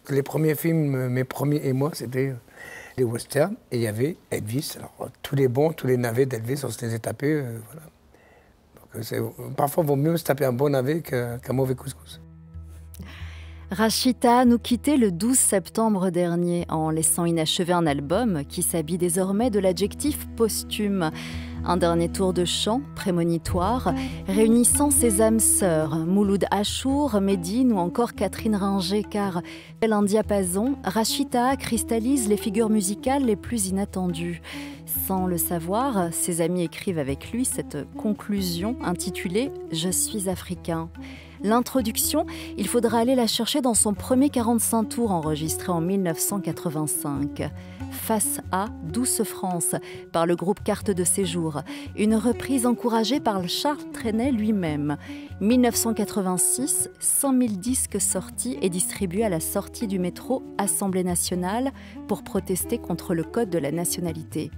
Les premiers films, mes premiers et moi, c'était des westerns. Et il y avait Elvis. Alors, tous les bons, tous les navets d'Elvis, on se les est tapés. Voilà. Donc, parfois, il vaut mieux se taper un bon navet qu'un mauvais couscous. Rachita nous quittait le 12 septembre dernier en laissant inachevé un album qui s'habille désormais de l'adjectif posthume. Un dernier tour de chant prémonitoire réunissant ses âmes sœurs, Mouloud Achour, Médine ou encore Catherine Ringer, car tel un diapason, Rachita cristallise les figures musicales les plus inattendues. Sans le savoir, ses amis écrivent avec lui cette conclusion intitulée « Je suis africain ». L'introduction, il faudra aller la chercher dans son premier 45 tours enregistré en 1985. Face à Douce France, par le groupe Carte de Séjour. Une reprise encouragée par Charles Trenet lui-même. 1986, 100 000 disques sortis et distribués à la sortie du métro Assemblée nationale pour protester contre le code de la nationalité.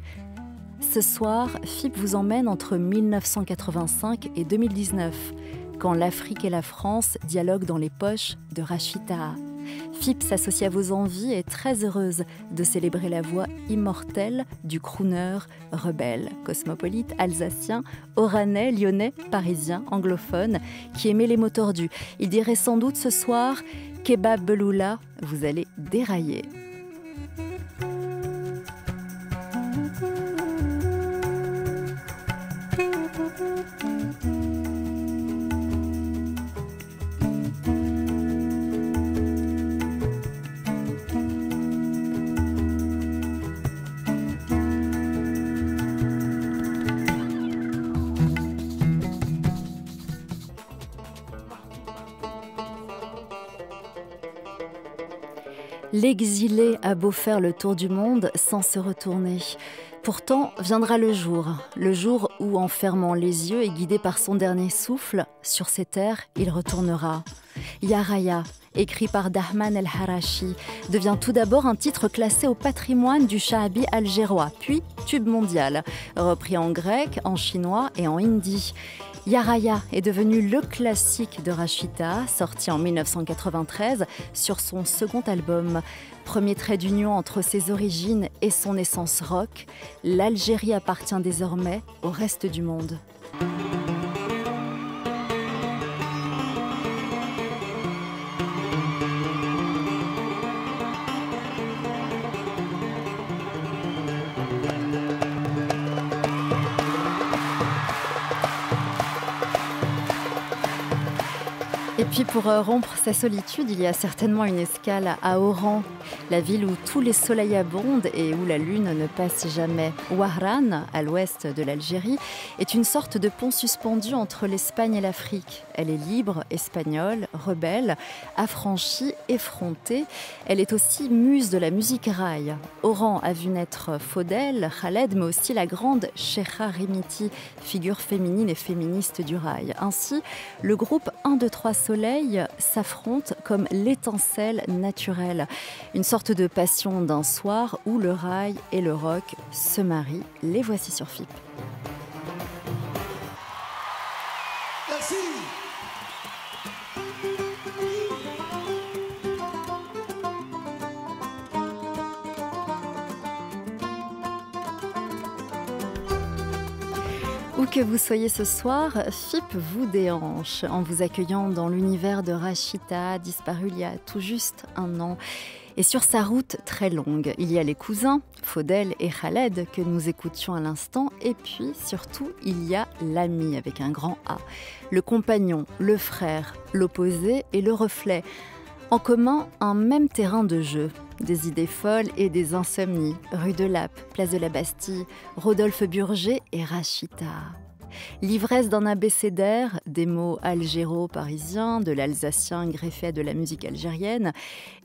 Ce soir, FIP vous emmène entre 1985 et 2019, quand l'Afrique et la France dialoguent dans les poches de Rachita. FIP s'associe à vos envies et est très heureuse de célébrer la voix immortelle du crooner rebelle, cosmopolite, alsacien, oranais, lyonnais, parisien, anglophone, qui aimait les mots tordus. Il dirait sans doute ce soir « Kebab Beloula, vous allez dérailler ». L'exilé a beau faire le tour du monde sans se retourner. Pourtant, viendra le jour où, en fermant les yeux et guidé par son dernier souffle, sur ces terres, il retournera. Ya Raya, écrit par Dahman El Harachi, devient tout d'abord un titre classé au patrimoine du Sha'abi algérois, puis tube mondial, repris en grec, en chinois et en hindi. Ya Raya est devenu le classique de Rachita, sorti en 1993 sur son second album. Premier trait d'union entre ses origines et son essence rock, l'Algérie appartient désormais au reste du monde. Et puis pour rompre sa solitude, il y a certainement une escale à Oran, la ville où tous les soleils abondent et où la lune ne passe jamais. Ouahran, à l'ouest de l'Algérie, est une sorte de pont suspendu entre l'Espagne et l'Afrique. Elle est libre, espagnole, rebelle, affranchie, effrontée. Elle est aussi muse de la musique raï. Oran a vu naître Faudel, Khaled, mais aussi la grande Cheikha Rimiti, figure féminine et féministe du raï. Ainsi, le groupe 1, 2, 3 Soleil s'affrontent comme l'étincelle naturelle. Une sorte de passion d'un soir où le raï et le rock se marient. Les voici sur FIP. Merci. Où que vous soyez ce soir, FIP vous déhanche en vous accueillant dans l'univers de Rachita, disparu il y a tout juste un an. Et sur sa route très longue, il y a les cousins, Faudel et Khaled, que nous écoutions à l'instant. Et puis, surtout, il y a l'ami avec un grand A. Le compagnon, le frère, l'opposé et le reflet. En commun, un même terrain de jeu. Des idées folles et des insomnies. Rue de Lappe, place de la Bastille, Rodolphe Burger et Rachita. L'ivresse d'un abécédaire, des mots algéro-parisiens, de l'alsacien greffé à de la musique algérienne,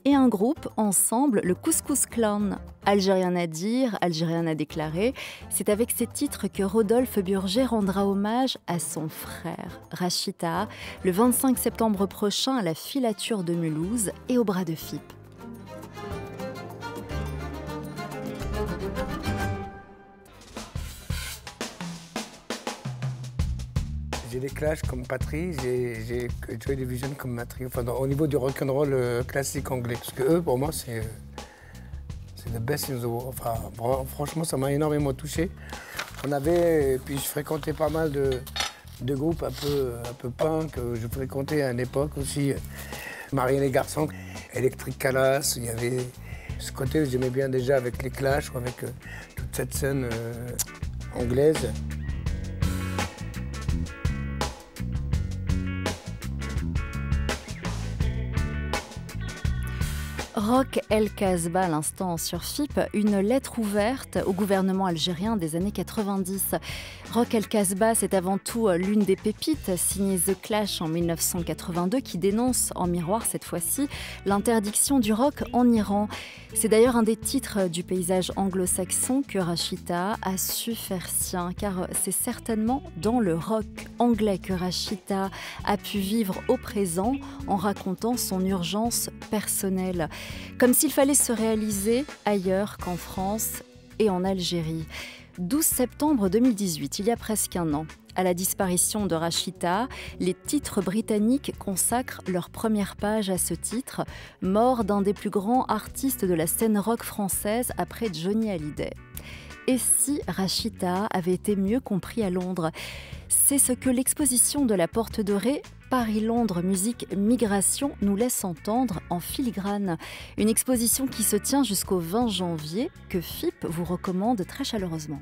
et un groupe, ensemble, le Couscous Clan. Algérien à dire, algérien à déclarer, c'est avec ces titres que Rodolphe Burger rendra hommage à son frère, Rachita, le 25 septembre prochain à la Filature de Mulhouse et au bras de FIP. J'ai des Clash comme Patry, j'ai Joy Division comme Matry, enfin au niveau du rock'n'roll classique anglais. Parce que eux, pour moi, c'est the best in the world. Enfin, franchement, ça m'a énormément touché. Puis je fréquentais pas mal de groupes un peu punk, je fréquentais à une époque aussi Marie et les garçons, Electric Calas, il y avait ce côté que j'aimais bien déjà avec les Clash ou avec toute cette scène anglaise. Roch El Casbah, à l'instant sur FIP, une lettre ouverte au gouvernement algérien des années 90. Roch El Casbah, c'est avant tout l'une des pépites signée The Clash en 1982 qui dénonce en miroir cette fois-ci l'interdiction du rock en Iran. C'est d'ailleurs un des titres du paysage anglo-saxon que Rachita a su faire sien, car c'est certainement dans le rock anglais que Rachita a pu vivre au présent en racontant son urgence personnelle. Comme s'il fallait se réaliser ailleurs qu'en France et en Algérie. 12 septembre 2018, il y a presque un an. À la disparition de Rachita, les titres britanniques consacrent leur première page à ce titre, mort d'un des plus grands artistes de la scène rock française après Johnny Hallyday. Et si Rachita avait été mieux compris à Londres ? C'est ce que l'exposition de la Porte Dorée Paris-Londres Musique Migration nous laisse entendre en filigrane. Une exposition qui se tient jusqu'au 20 janvier que FIP vous recommande très chaleureusement.